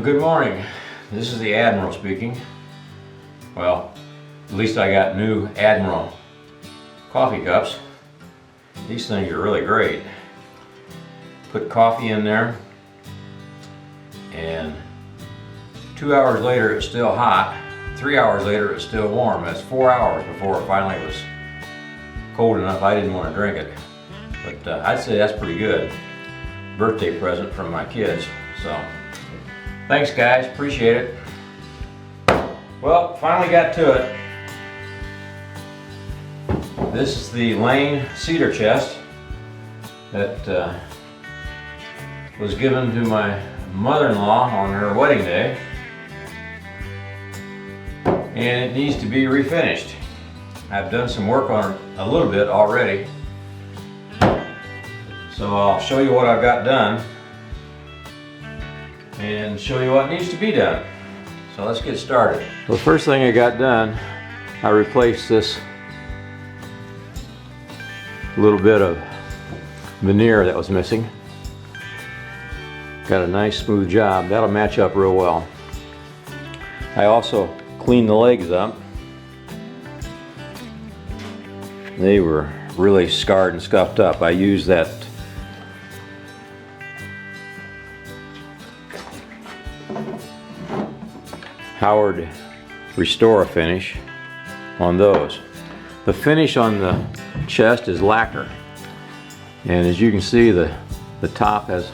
Good morning. This is the Admiral speaking. Well, at least I got new Admiral coffee cups. These things are really great. Put coffee in there and 2 hours later it's still hot. 3 hours later it's still warm. That's 4 hours before it finally was cold enough I didn't want to drink it. But I'd say that's pretty good. Birthday present from my kids. So thanks guys, appreciate it. Well, finally got to it. This is the Lane cedar chest that was given to my mother-in-law on her wedding day, and it needs to be refinished. I've done some work on it a little bit already, so I'll show you what I've got done and show you what needs to be done. So let's get started. The first thing I got done, I replaced this little bit of veneer that was missing. Got a nice smooth job. That'll match up real well. I also cleaned the legs up. They were really scarred and scuffed up. I used that Howard Restore finish on those. The finish on the chest is lacquer, and as you can see, the top has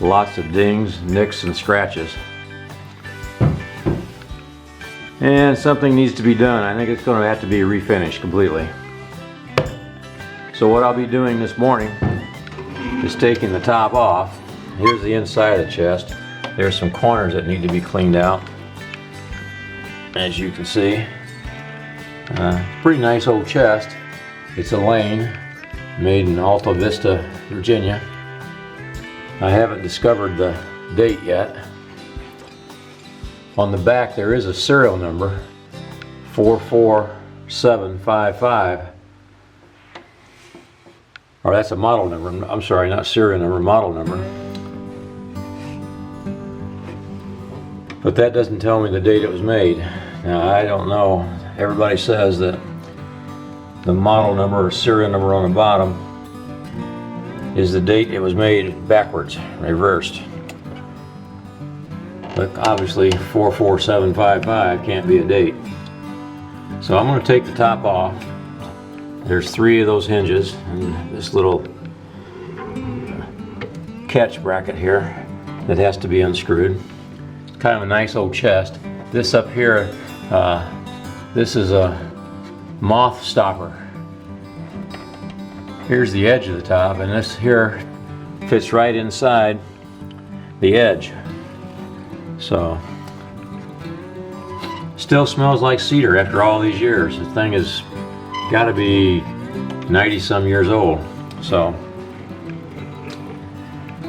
lots of dings, nicks, and scratches, and something needs to be done. I think it's going to have to be refinished completely. So what I'll be doing this morning is taking the top off. Here's the inside of the chest. There's some corners that need to be cleaned out. As you can see, pretty nice old chest. It's a Lane, made in Alta Vista, Virginia. I haven't discovered the date yet. On the back there is a serial number, 44755. Or that's a model number. I'm sorry, not serial number, model number. But that doesn't tell me the date it was made. Now I don't know. Everybody says that the model number or serial number on the bottom is the date it was made backwards, reversed. But obviously 44755 can't be a date. So I'm going to take the top off. There's 3 of those hinges and this little catch bracket here that has to be unscrewed. It's kind of a nice old chest. This up here, this is a moth stopper. Here's the edge of the top, and this here fits right inside the edge. So, still smells like cedar after all these years. The thing has got to be 90 some years old. So,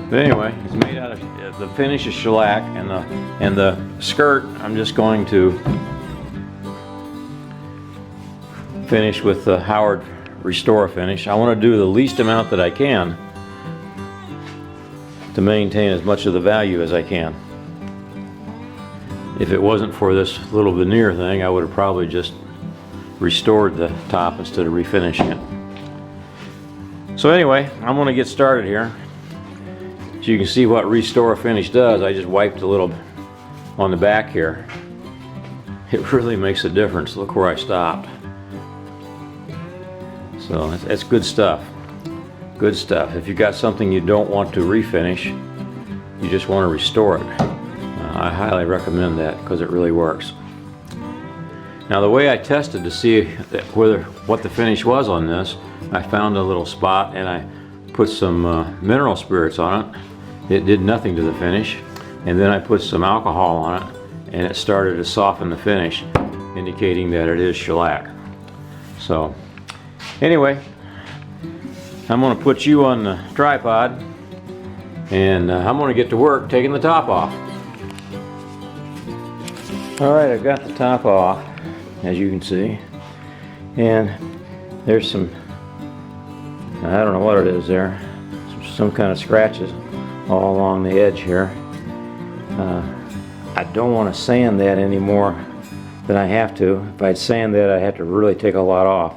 but anyway, it's made out of, the finish is shellac, and the skirt I'm just going to finish with the Howard Restore finish. I want to do the least amount that I can to maintain as much of the value as I can. If it wasn't for this little veneer thing, I would have probably just restored the top instead of refinishing it. So anyway, I'm going to get started here. So you can see what Restore finish does. I just wiped a little on the back here. It really makes a difference. Look where I stopped. So that's good stuff. Good stuff. If you've got something you don't want to refinish, you just want to restore it, I highly recommend that because it really works. Now the way I tested to see what the finish was on this, I found a little spot and I put some mineral spirits on it. It did nothing to the finish, and then I put some alcohol on it and it started to soften the finish, indicating that it is shellac. So anyway, I'm going to put you on the tripod and I'm going to get to work taking the top off. Alright, I've got the top off, as you can see, and there's some, I don't know what it is there, some kind of scratches all along the edge here. I don't want to sand that anymore than I have to. If I'd sand that, I'd have to really take a lot off.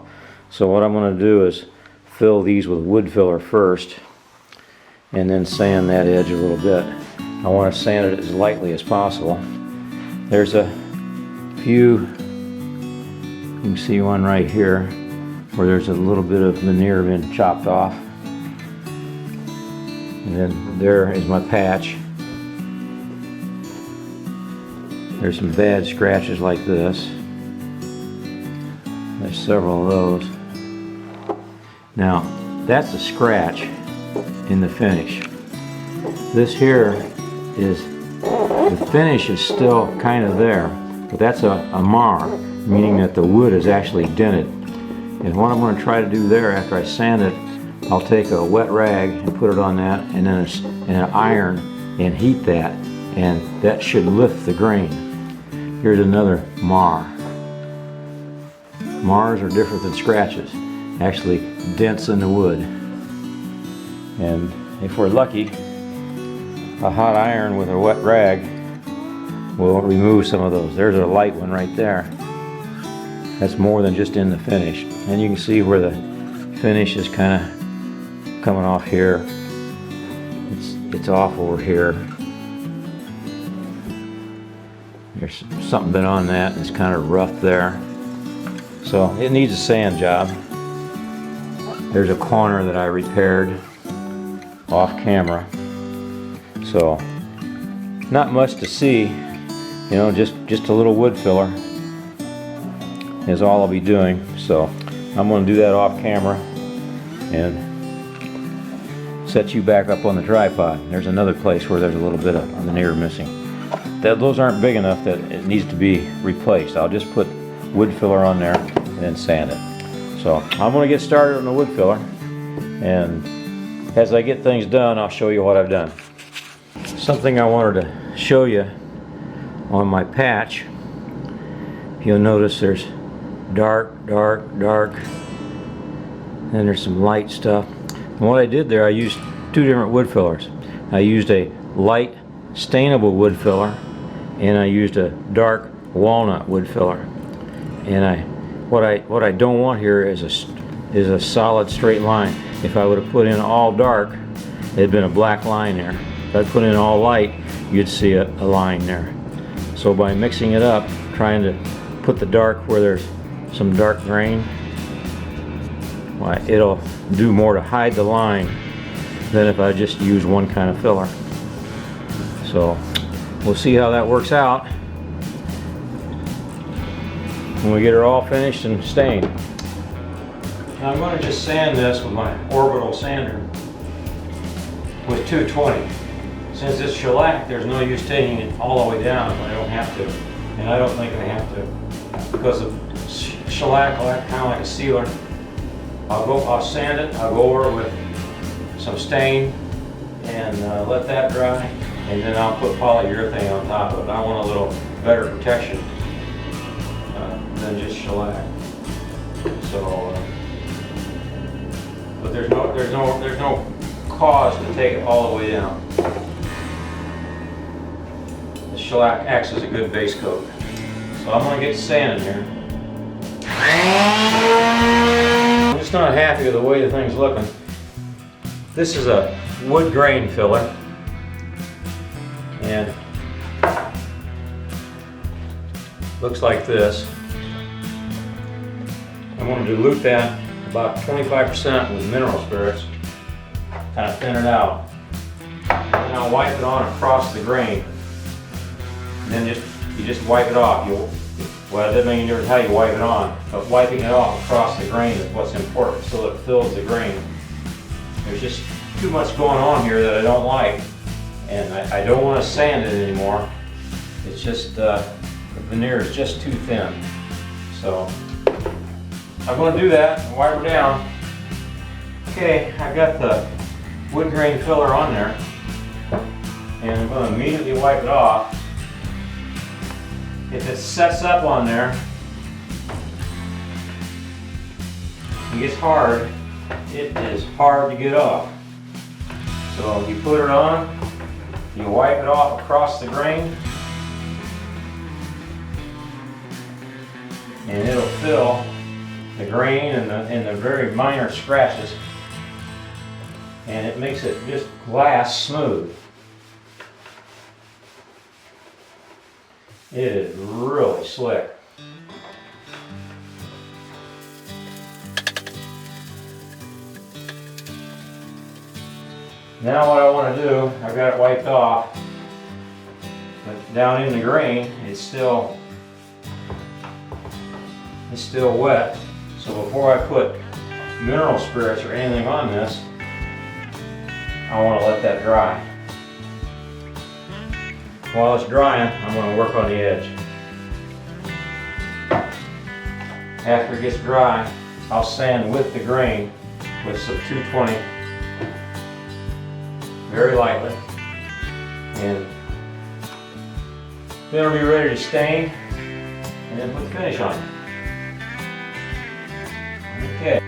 So what I'm going to do is fill these with wood filler first and then sand that edge a little bit. I want to sand it as lightly as possible. There's a few, you can see one right here where there's a little bit of veneer been chopped off. And then there is my patch. There's some bad scratches like this. There's several of those. Now, that's a scratch in the finish. This here is, the finish is still kind of there, but that's a mar, meaning that the wood is actually dented. And what I'm going to try to do there after I sand it, I'll take a wet rag and put it on that, and then an iron and heat that, and that should lift the grain. Here's another mar. Mars are different than scratches. Actually dents in the wood. And if we're lucky, a hot iron with a wet rag will remove some of those. There's a light one right there. That's more than just in the finish. And you can see where the finish is kind of coming off here. It's off over here. There's something been on that, and it's kind of rough there. So it needs a sand job. There's a corner that I repaired off camera. So not much to see, you know, just a little wood filler is all I'll be doing. So I'm going to do that off camera and set you back up on the tripod. There's another place where there's a little bit of veneer missing. Those aren't big enough that it needs to be replaced. I'll just put wood filler on there and then sand it. So I'm going to get started on the wood filler, and as I get things done, I'll show you what I've done. Something I wanted to show you on my patch, you'll notice there's dark, dark, dark, then there's some light stuff. And what I did there, I used two different wood fillers. I used a light stainable wood filler, and I used a dark walnut wood filler. And what I don't want here is a solid straight line. If I would have put in all dark, it'd been a black line there. If I put in all light, you'd see a line there. So by mixing it up, trying to put the dark where there's some dark grain, well, it'll do more to hide the line than if I just use one kind of filler. So we'll see how that works out when we get her all finished and stained. Now I'm going to just sand this with my orbital sander with 220. Since it's shellac, there's no use taking it all the way down if I don't have to. And I don't think I have to, because of shellac, kind of like a sealer. I'll sand it, I'll go over it with some stain and let that dry, and then I'll put polyurethane on top of it. I want a little better protection than just shellac. So, but there's no cause to take it all the way down. The shellac acts as a good base coat. So I'm going to get sanding here. I'm just not happy with the way the thing's looking. This is a wood grain filler, and looks like this. I'm going to dilute that about 25% with mineral spirits, kind of thin it out, and then I'll wipe it on across the grain, and then you just wipe it off. Well, it doesn't make any difference how you wipe it on, but wiping it off across the grain is what's important, so it fills the grain. There's just too much going on here that I don't like, and I don't want to sand it anymore. It's just, the veneer is just too thin. So I'm going to do that and wipe her down. Okay, I got the wood grain filler on there, and I'm going to immediately wipe it off. If it sets up on there and gets hard, it is hard to get off. So you put it on, you wipe it off across the grain, and it'll fill the grain and the very minor scratches, and it makes it just glass smooth. It is really slick. Now what I want to do, I've got it wiped off, but down in the grain it's still wet. So before I put mineral spirits or anything on this, I want to let that dry. While it's drying, I'm going to work on the edge. After it gets dry, I'll sand with the grain with some 220 very lightly, and then it'll be ready to stain and then put the finish on it. Okay.